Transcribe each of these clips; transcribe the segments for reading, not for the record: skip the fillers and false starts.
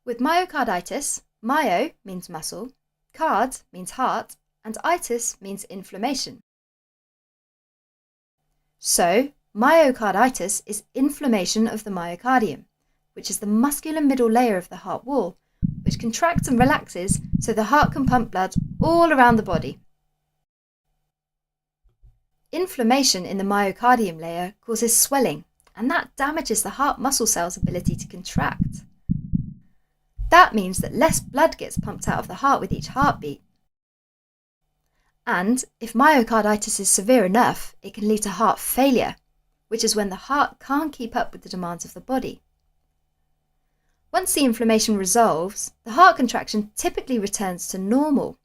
With myocarditis, myo means muscle, card means heart, and itis means inflammation. So, myocarditis is inflammation of the myocardium, which is the muscular middle layer of the heart wall, which contracts and relaxes so the heart can pump blood all around the body. Inflammation in the myocardium layer causes swelling, and that damages the heart muscle cells' ability to contract. That means that less blood gets pumped out of the heart with each heartbeat. And if myocarditis is severe enough, it can lead to heart failure, which is when the heart can't keep up with the demands of the body. Once the inflammation resolves, the heart contraction typically returns to normal,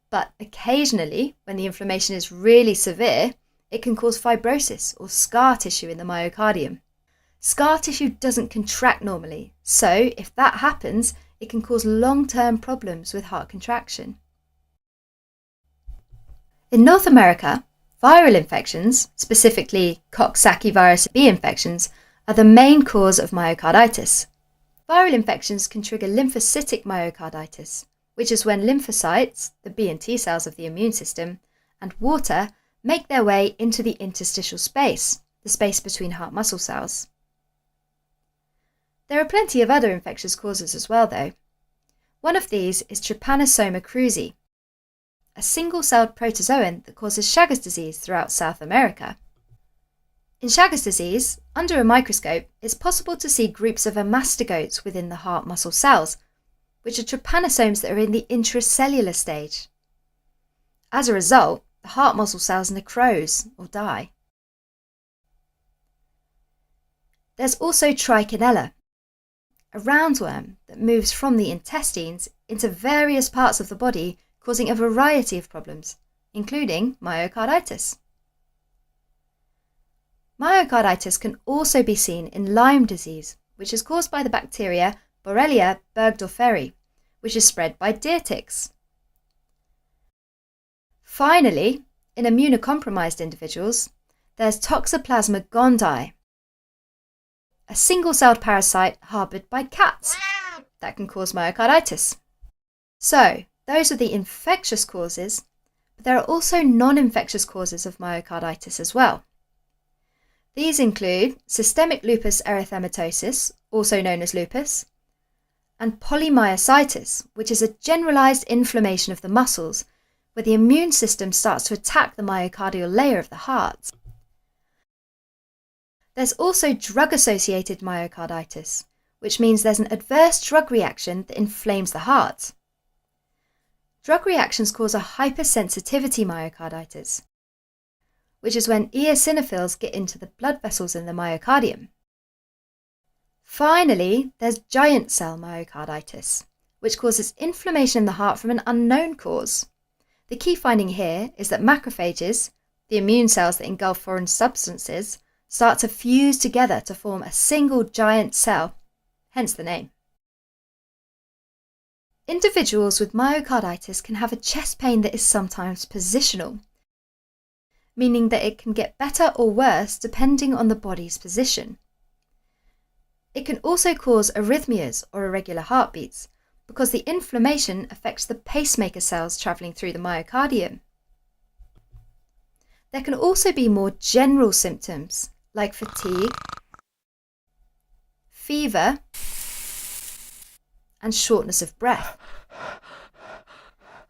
but occasionally, when the inflammation is really severe, it can cause fibrosis or scar tissue in the myocardium. Scar tissue doesn't contract normally, so if that happens, it can cause long-term problems with heart contraction. In North America, viral infections, specifically Coxsackie virus B infections, are the main cause of myocarditis. Viral infections can trigger lymphocytic myocarditis, which is when lymphocytes, the B and T cells of the immune system, and water make their way into the interstitial space, the space between heart muscle cells. There are plenty of other infectious causes as well, though. One of these is Trypanosoma cruzi, a single-celled protozoan that causes Chagas disease throughout South America. In Chagas disease, under a microscope, it's possible to see groups of amastigotes within the heart muscle cells, which are trypanosomes that are in the intracellular stage. As a result, the heart muscle cells necrose or die. There's also Trichinella, a roundworm that moves from the intestines into various parts of the body, causing a variety of problems, including myocarditis. Myocarditis can also be seen in Lyme disease, which is caused by the bacteria Borrelia burgdorferi, which is spread by deer ticks. Finally, in immunocompromised individuals, there's Toxoplasma gondii, a single-celled parasite harboured by cats that can cause myocarditis. So, those are the infectious causes, but there are also non-infectious causes of myocarditis as well. These include systemic lupus erythematosus, also known as lupus, and polymyositis, which is a generalised inflammation of the muscles, where the immune system starts to attack the myocardial layer of the heart. There's also drug-associated myocarditis, which means there's an adverse drug reaction that inflames the heart. Drug reactions cause a hypersensitivity myocarditis, which is when eosinophils get into the blood vessels in the myocardium. Finally, there's giant cell myocarditis, which causes inflammation in the heart from an unknown cause. The key finding here is that macrophages, the immune cells that engulf foreign substances, start to fuse together to form a single giant cell, hence the name. Individuals with myocarditis can have a chest pain that is sometimes positional, meaning that it can get better or worse depending on the body's position. It can also cause arrhythmias or irregular heartbeats because the inflammation affects the pacemaker cells travelling through the myocardium. There can also be more general symptoms like fatigue, fever, and shortness of breath.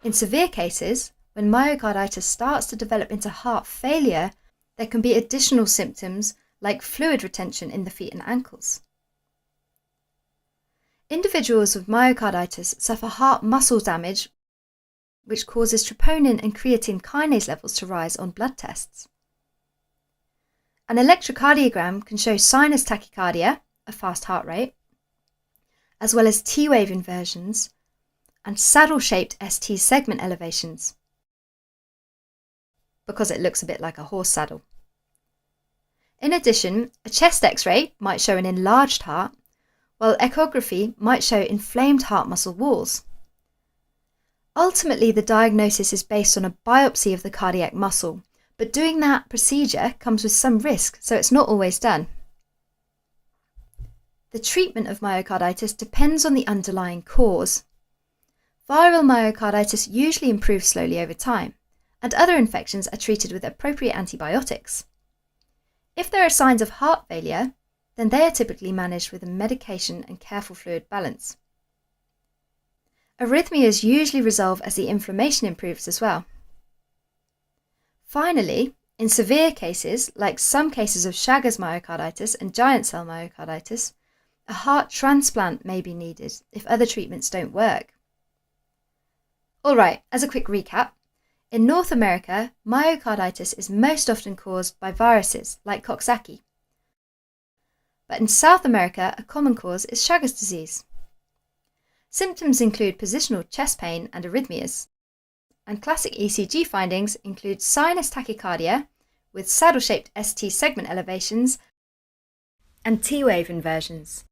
In severe cases, when myocarditis starts to develop into heart failure, there can be additional symptoms like fluid retention in the feet and ankles. Individuals with myocarditis suffer heart muscle damage, which causes troponin and creatine kinase levels to rise on blood tests. An electrocardiogram can show sinus tachycardia, a fast heart rate, as well as T-wave inversions and saddle-shaped ST segment elevations, because it looks a bit like a horse saddle. In addition, a chest X-ray might show an enlarged heart, while echography might show inflamed heart muscle walls. Ultimately, the diagnosis is based on a biopsy of the cardiac muscle, but doing that procedure comes with some risk, so it's not always done. The treatment of myocarditis depends on the underlying cause. Viral myocarditis usually improves slowly over time, and other infections are treated with appropriate antibiotics. If there are signs of heart failure, then they are typically managed with a medication and careful fluid balance. Arrhythmias usually resolve as the inflammation improves as well. Finally, in severe cases, like some cases of Chagas myocarditis and giant cell myocarditis, a heart transplant may be needed if other treatments don't work. Alright, as a quick recap, in North America, myocarditis is most often caused by viruses like Coxsackie. But in South America, a common cause is Chagas disease. Symptoms include positional chest pain and arrhythmias, and classic ECG findings include sinus tachycardia with saddle-shaped ST segment elevations and T-wave inversions.